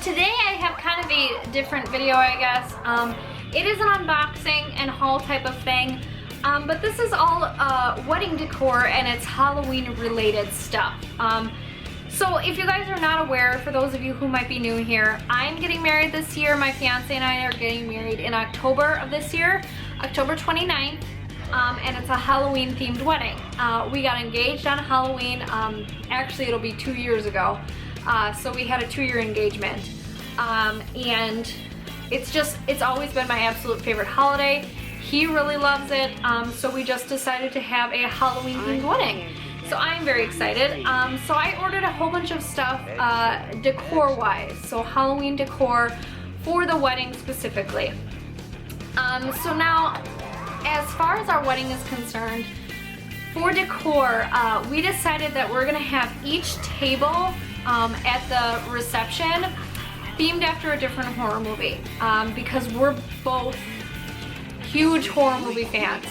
today I have kind of a different video, I guess. It is an unboxing and haul type of thing, but this is all wedding decor and it's Halloween related stuff. So if you guys are not aware, for those of you who might be new here, I'm getting married this year. My fiance and I are getting married in October of this year, October 29th, and it's a Halloween themed wedding. We got engaged on Halloween. Actually, it'll be 2 years ago. So we had a 2-year engagement, and it's always been my absolute favorite holiday. He really loves it, so we just decided to have a Halloween themed wedding. So I'm very excited. So I ordered a whole bunch of stuff decor wise, so Halloween decor for the wedding specifically. So now, as far as our wedding is concerned, for decor, we decided that we're gonna have each table at the reception themed after a different horror movie, because we're both huge horror movie fans.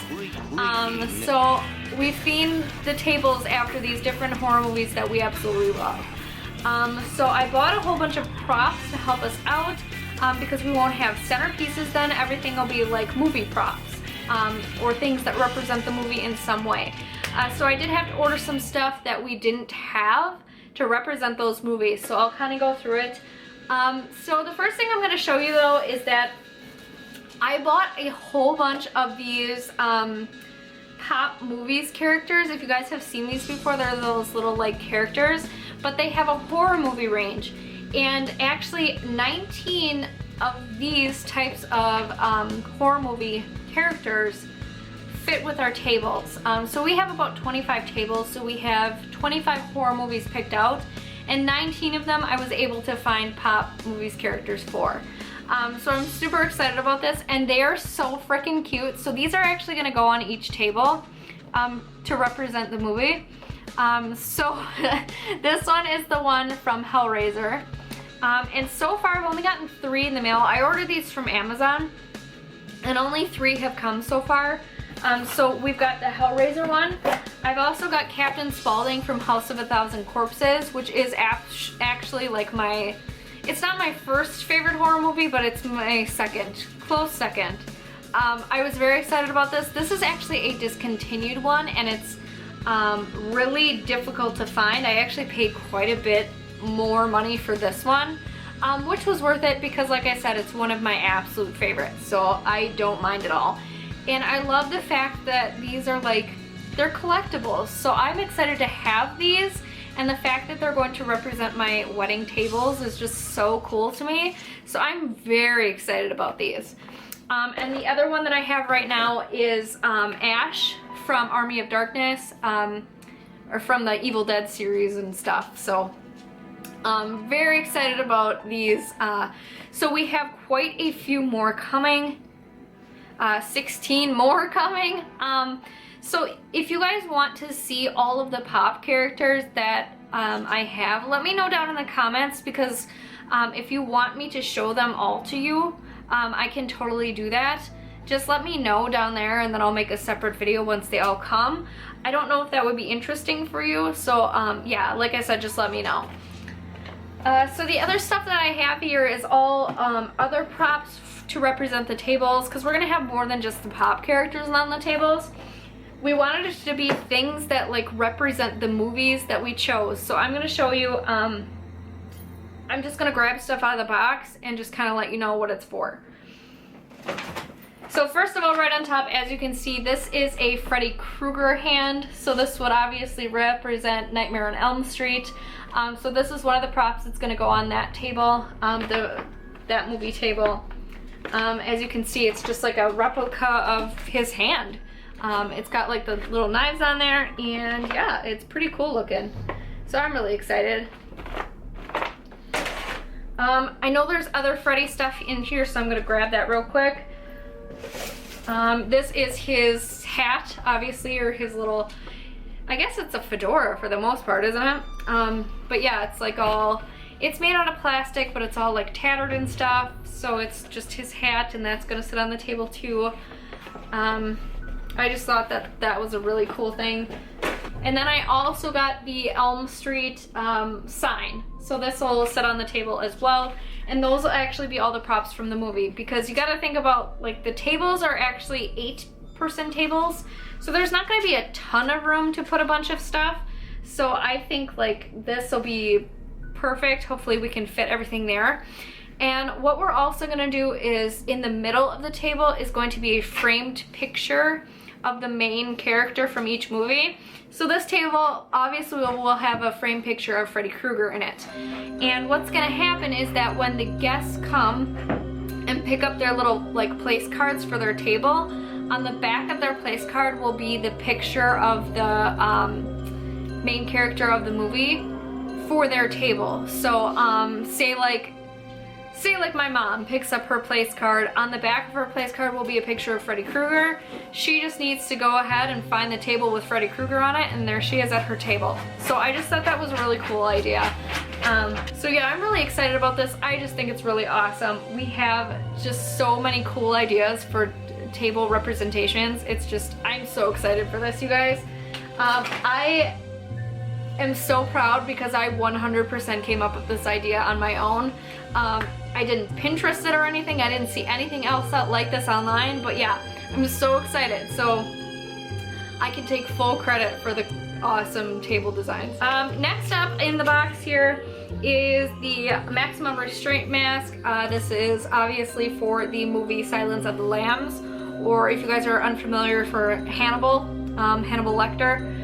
So we've themed the tables after these different horror movies that we absolutely love. So I bought a whole bunch of props to help us out, because we won't have centerpieces then. Everything will be like movie props, or things that represent the movie in some way. So I did have to order some stuff that we didn't have to represent those movies, so I'll kind of go through it. So the first thing I'm going to show you though is that I bought a whole bunch of these Pop Movies characters. If you guys have seen these before, they're those little like characters, but they have a horror movie range, and actually 19 of these types of horror movie characters fit with our tables. So we have about 25 tables, so we have 25 horror movies picked out, and 19 of them I was able to find Pop Movies characters for. So I'm super excited about this, and they are so freaking cute. So these are actually gonna go on each table to represent the movie. So this one is the one from Hellraiser. And so far I've only gotten 3 in the mail. I ordered these from Amazon, and only 3 have come so far. So we've got the Hellraiser one. I've also got Captain Spaulding from House of a Thousand Corpses, which is actually like it's not my first favorite horror movie, but it's my second, close second. I was very excited about this. This is actually a discontinued one, and it's really difficult to find. I actually paid quite a bit more money for this one, which was worth it because, like I said, it's one of my absolute favorites, so I don't mind at all. And I love the fact that these are like, they're collectibles, so I'm excited to have these, and the fact that they're going to represent my wedding tables is just so cool to me. So I'm very excited about these. And the other one that I have right now is Ash from Army of Darkness, or from the Evil Dead series and stuff. So very excited about these. So we have quite a few more coming. 16 more coming. So if you guys want to see all of the Pop characters that I have, let me know down in the comments, because if you want me to show them all to you, I can totally do that. Just let me know down there, and then I'll make a separate video once they all come. I don't know if that would be interesting for you, so yeah, like I said, just let me know. So the other stuff that I have here is all other props to represent the tables, because we're gonna have more than just the Pop characters on the tables. We wanted it to be things that like represent the movies that we chose. So I'm gonna show you, I'm just gonna grab stuff out of the box and just kind of let you know what it's for. So first of all, right on top, as you can see, this is a Freddy Krueger hand. So this would obviously represent Nightmare on Elm Street. So this is one of the props that's gonna go on that table, that movie table. As you can see, it's just like a replica of his hand. It's got like the little knives on there, and yeah, it's pretty cool looking. So I'm really excited. I know there's other Freddy stuff in here, so I'm gonna grab that real quick. This is his hat, obviously, or his little, I guess it's a fedora for the most part, isn't it? But yeah, it's like all, it's made out of plastic, but it's all like tattered and stuff. So it's just his hat, and that's gonna sit on the table too. I just thought that that was a really cool thing. And then I also got the Elm Street sign. So this will sit on the table as well. And those will actually be all the props from the movie, because you gotta think about, like, the tables are actually 8-person tables. So there's not gonna be a ton of room to put a bunch of stuff. So I think like this will be perfect. Hopefully we can fit everything there. And what we're also gonna do is in the middle of the table is going to be a framed picture of the main character from each movie. So this table obviously will have a framed picture of Freddy Krueger in it. And what's gonna happen is that when the guests come and pick up their little like place cards for their table, on the back of their place card will be the picture of the main character of the movie for their table. So say like my mom picks up her place card, on the back of her place card will be a picture of Freddy Krueger. She just needs to go ahead and find the table with Freddy Krueger on it, and there she is at her table. So I just thought that was a really cool idea. So yeah, I'm really excited about this. I just think it's really awesome. We have just so many cool ideas for table representations. It's just, I'm so excited for this, you guys. I am so proud because I 100% came up with this idea on my own. I didn't Pinterest it or anything. I didn't see anything else like this online, but yeah, I'm so excited. So I can take full credit for the awesome table designs. Next up in the box here is the maximum restraint mask. This is obviously for the movie Silence of the Lambs, or if you guys are unfamiliar, for Hannibal, Hannibal Lecter.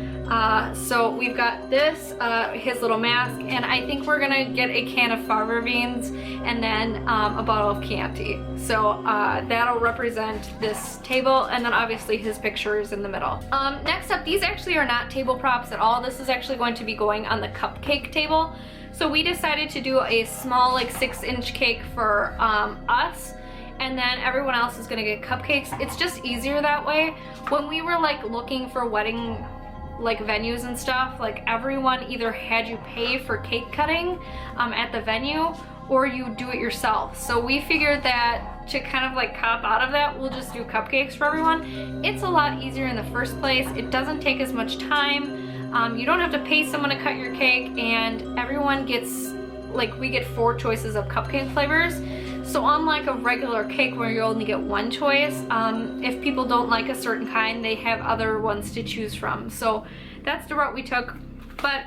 So we've got this, his little mask, and I think we're gonna get a can of fava beans and then a bottle of Chianti. So that'll represent this table, and then obviously his picture is in the middle. Next up, these actually are not table props at all. This is actually going to be going on the cupcake table. So we decided to do a small, like 6-inch cake for us, and then everyone else is gonna get cupcakes. It's just easier that way. When we were like looking for wedding like venues and stuff, like everyone either had you pay for cake cutting at the venue, or you do it yourself. So we figured that to kind of like cop out of that, we'll just do cupcakes for everyone. It's a lot easier in the first place. It doesn't take as much time. You don't have to pay someone to cut your cake, and everyone gets, like, we get 4 choices of cupcake flavors. So unlike a regular cake where you only get 1 choice, if people don't like a certain kind, they have other ones to choose from. So that's the route we took. But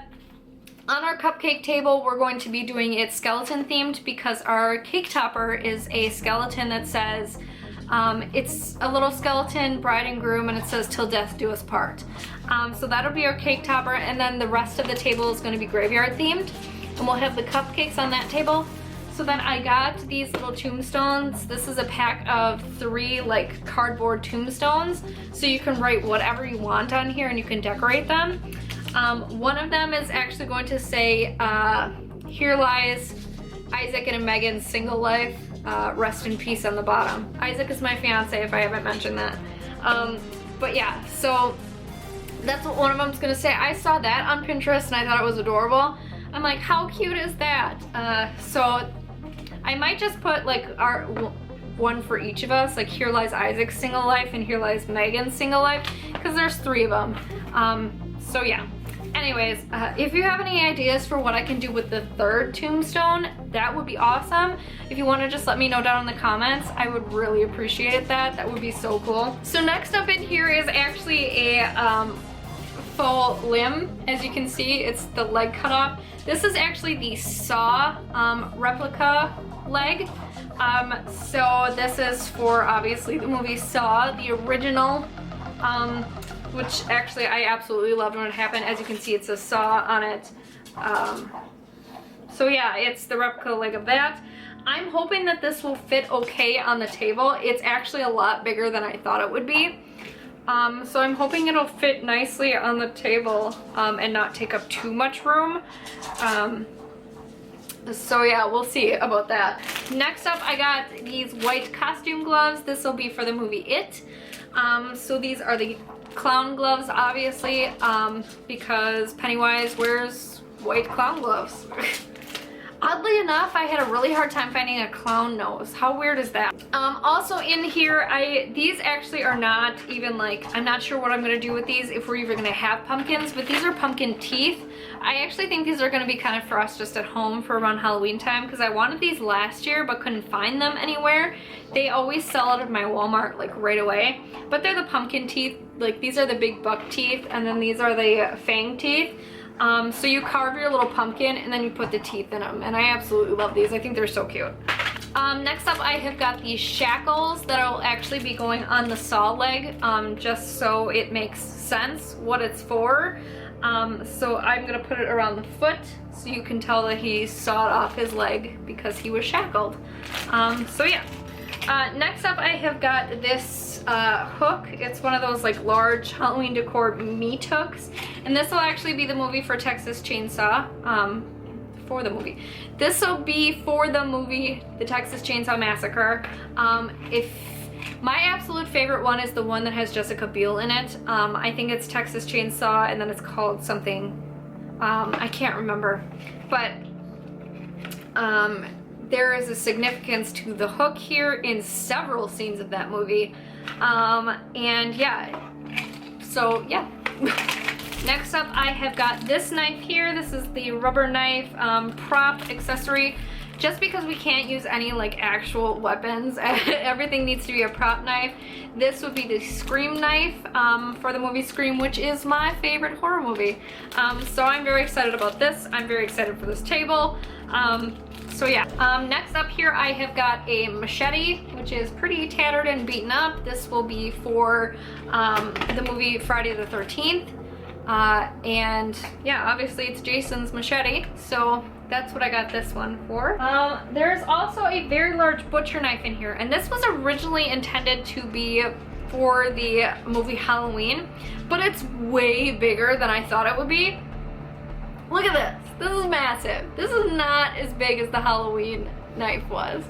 on our cupcake table, we're going to be doing it skeleton themed, because our cake topper is a skeleton that says, it's a little skeleton, bride and groom, and it says "till death do us part." So that'll be our cake topper, and then the rest of the table is going to be graveyard themed, and we'll have the cupcakes on that table. So then I got these little tombstones. This is a pack of 3 like cardboard tombstones, so you can write whatever you want on here and you can decorate them. One of them is actually going to say, "Here lies Isaac and Megan's single life, rest in peace" on the bottom. Isaac is my fiance, if I haven't mentioned that. But yeah, so that's what one of them's gonna say. I saw that on Pinterest and I thought it was adorable. I'm like, how cute is that? So I might just put like our one for each of us, like "Here lies Isaac's single life" and "Here lies Megan's single life," because there's 3 of them. So yeah. Anyways, if you have any ideas for what I can do with the 3rd tombstone, that would be awesome. If you want to just let me know down in the comments, I would really appreciate that. That would be so cool. So next up in here is actually a faux limb. As you can see, it's the leg cut off. This is actually the Saw replica leg. So this is for obviously the movie Saw, the original, which actually I absolutely loved when it happened. As you can see, it's a saw on it. So yeah, it's the replica leg of that. I'm hoping that this will fit okay on the table. It's actually a lot bigger than I thought it would be. So I'm hoping it'll fit nicely on the table and not take up too much room. So yeah, we'll see about that. Next up, I got these white costume gloves. This will be for the movie It. So these are the clown gloves, obviously, because Pennywise wears white clown gloves. Oddly enough, I had a really hard time finding a clown nose. How weird is that? Also in here, these actually are not even like, I'm not sure what I'm gonna do with these, if we're even gonna have pumpkins, but these are pumpkin teeth. I actually think these are gonna be kind of for us just at home for around Halloween time, because I wanted these last year but couldn't find them anywhere. They always sell out of my Walmart like right away, but they're the pumpkin teeth. Like these are the big buck teeth, and then these are the fang teeth. So you carve your little pumpkin and then you put the teeth in them, and I absolutely love these. I think they're so cute. Next up, I have got these shackles that will actually be going on the saw leg, just so it makes sense what it's for. So I'm gonna put it around the foot so you can tell that he sawed off his leg because he was shackled. So yeah. Next up, I have got this hook. It's one of those like large Halloween decor meat hooks, and this will actually be the movie for Texas Chainsaw. For the movie. This will be for the movie, the Texas Chainsaw Massacre. If my absolute favorite one is the one that has Jessica Biel in it. I think it's Texas Chainsaw, and then it's called something. I can't remember, but there is a significance to the hook here in several scenes of that movie. And yeah, so yeah. Next up, I have got this knife here. This is the rubber knife prop accessory. Just because we can't use any like actual weapons, everything needs to be a prop knife. This would be the Scream knife for the movie Scream, which is my favorite horror movie. So I'm very excited about this. I'm very excited for this table. So yeah, next up here I have got a machete, which is pretty tattered and beaten up. This will be for the movie Friday the 13th. And yeah, obviously it's Jason's machete, so that's what I got this one for. There's also a very large butcher knife in here, and this was originally intended to be for the movie Halloween, but it's way bigger than I thought it would be. Look at this. This is massive. This is not as big as the Halloween knife was.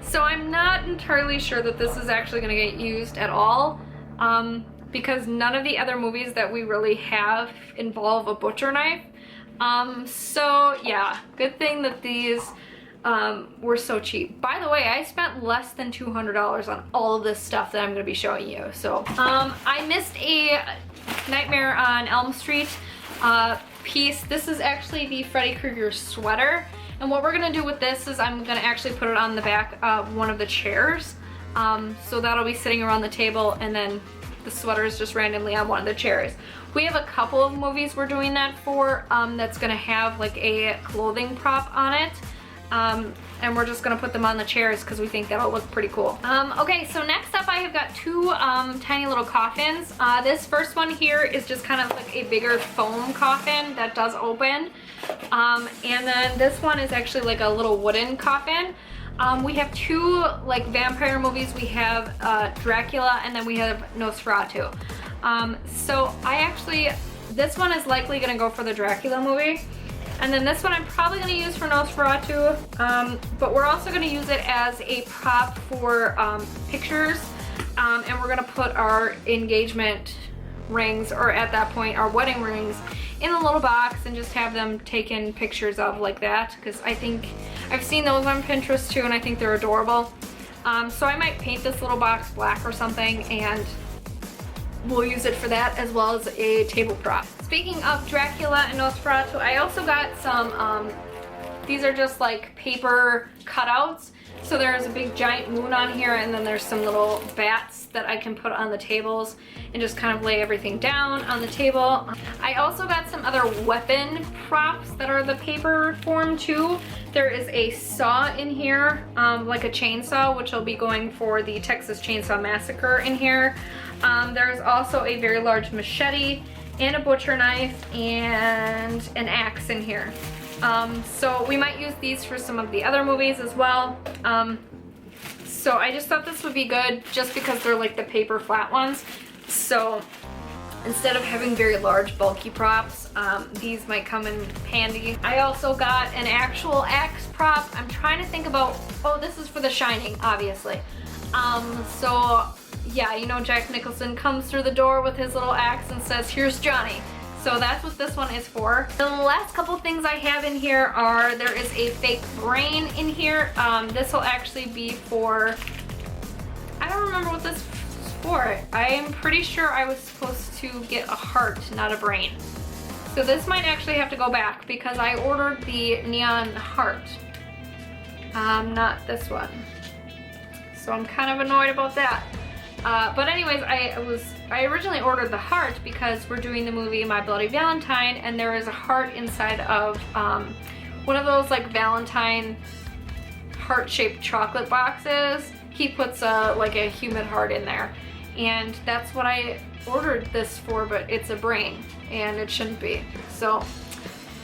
So I'm not entirely sure that this is actually gonna get used at all, because none of the other movies that we really have involve a butcher knife. So yeah, good thing that these were so cheap. By the way, I spent less than $200 on all of this stuff that I'm gonna be showing you. So I missed a Nightmare on Elm Street piece. This is actually the Freddy Krueger sweater, and what we're gonna do with this is I'm gonna actually put it on the back of one of the chairs. So that'll be sitting around the table, and then the sweater is just randomly on one of the chairs. We have a couple of movies we're doing that for, that's gonna have like a clothing prop on it. And we're just gonna put them on the chairs because we think that'll look pretty cool. Okay, so next up I have got two tiny little coffins. This first one here is just kind of like a bigger foam coffin that does open. And then this one is actually like a little wooden coffin. We have two like vampire movies. We have Dracula, and then we have Nosferatu. So this one is likely gonna go for the Dracula movie. And then this one I'm probably gonna use for Nosferatu, but we're also gonna use it as a prop for pictures, and we're gonna put our engagement rings, or at that point our wedding rings, in a little box and just have them taken pictures of like that, because I think I've seen those on Pinterest too, and I think they're adorable. So I might paint this little box black or something, and we'll use it for that as well as a table prop. Speaking of Dracula and Nosferatu, I also got some, these are just like paper cutouts. So there's a big giant moon on here, and then there's some little bats that I can put on the tables and just kind of lay everything down on the table. I also got some other weapon props that are the paper form too. There is a saw in here, like a chainsaw, which will be going for the Texas Chainsaw Massacre in here. There's also a very large machete and a butcher knife and an axe in here. So we might use these for some of the other movies as well. So I just thought this would be good just because they're like the paper flat ones. So instead of having very large bulky props, these might come in handy. I also got an actual axe prop. I'm trying to think about, oh, this is for The Shining, obviously. So yeah, you know, Jack Nicholson comes through the door with his little axe and says, "Here's Johnny." So So that's what this one is for. The last couple things I have in here are, there is a fake brain in here. This will actually be for, I don't remember what this is for. I am pretty sure I was supposed to get a heart, not a brain. So this might actually have to go back because I ordered the neon heart, not this one. So I'm kind of annoyed about that. But anyways, I originally ordered the heart because we're doing the movie My Bloody Valentine, and there is a heart inside of one of those like Valentine heart-shaped chocolate boxes. He puts like a human heart in there, and that's what I ordered this for, but it's a brain and it shouldn't be. So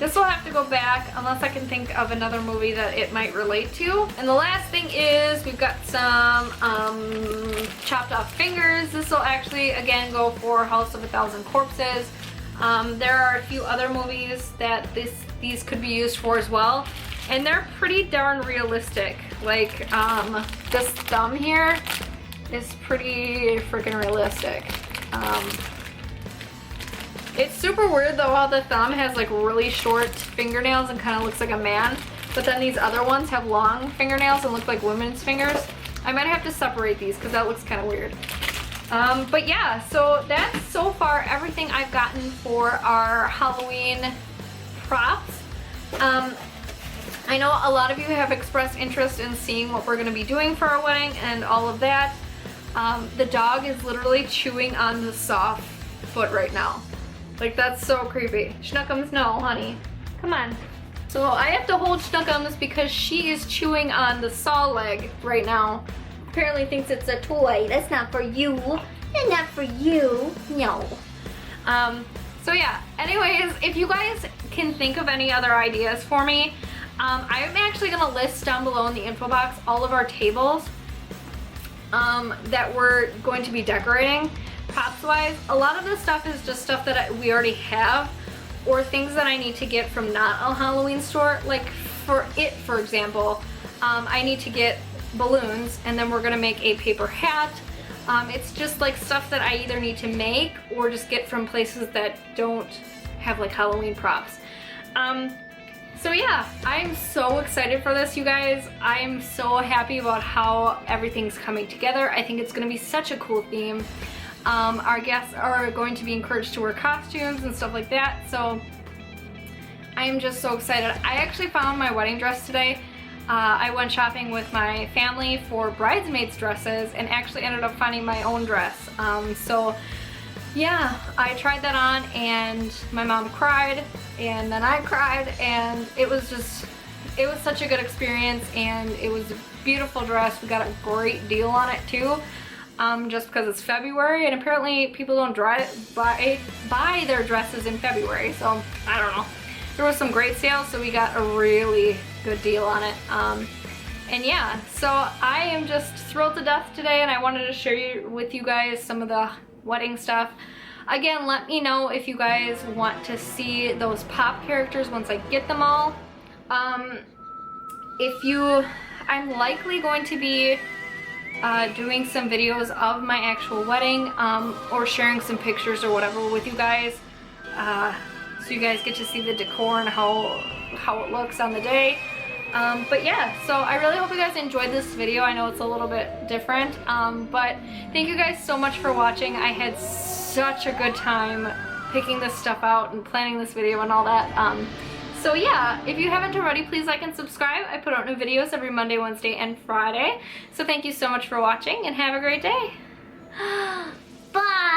this will have to go back unless I can think of another movie that it might relate to. And the last thing is we've got some chopped off fingers. This will actually again go for House of a Thousand Corpses. There are a few other movies that these could be used for as well, and they're pretty darn realistic. Like this thumb here is pretty freaking realistic. It's super weird though how the thumb has like really short fingernails and kind of looks like a man, but then these other ones have long fingernails and look like women's fingers. I might have to separate these because that looks kind of weird. But yeah, so that's so far everything I've gotten for our Halloween props. I know a lot of you have expressed interest in seeing what we're going to be doing for our wedding and all of that. The dog is literally chewing on the soft foot right now. Like, that's so creepy. Schnuckums, no, honey. Come on. So I have to hold Schnuckums because she is chewing on the saw leg right now. Apparently thinks it's a toy. That's not for you. That's not for you. No. So yeah, anyways, if you guys can think of any other ideas for me, I'm actually gonna list down below in the info box all of our tables that we're going to be decorating. Props wise, a lot of this stuff is just stuff that we already have, or things that I need to get from not a Halloween store. Like for it, for example, I need to get balloons, and then we're gonna make a paper hat. It's just like stuff that I either need to make or just get from places that don't have like Halloween props. So yeah, I'm so excited for this, you guys. I'm so happy about how everything's coming together. I think it's gonna be such a cool theme. Our guests are going to be encouraged to wear costumes and stuff like that, so I am just so excited. I actually found my wedding dress today. I went shopping with my family for bridesmaids dresses and actually ended up finding my own dress. So yeah, I tried that on and my mom cried, and then I cried, and it was such a good experience, and it was a beautiful dress. We got a great deal on it too. Just because it's February, and apparently people don't buy their dresses in February, so I don't know. There was some great sales, so we got a really good deal on it. And yeah, so I am just thrilled to death today, and I wanted to share with you guys some of the wedding stuff. Again, let me know if you guys want to see those pop characters once I get them all. I'm likely going to be doing some videos of my actual wedding, or sharing some pictures or whatever with you guys, so you guys get to see the decor and how it looks on the day. But yeah, so I really hope you guys enjoyed this video. I know it's a little bit different, but thank you guys so much for watching. I had such a good time picking this stuff out and planning this video and all that. So yeah, if you haven't already, please like and subscribe. I put out new videos every Monday, Wednesday, and Friday. So thank you so much for watching, and have a great day. Bye!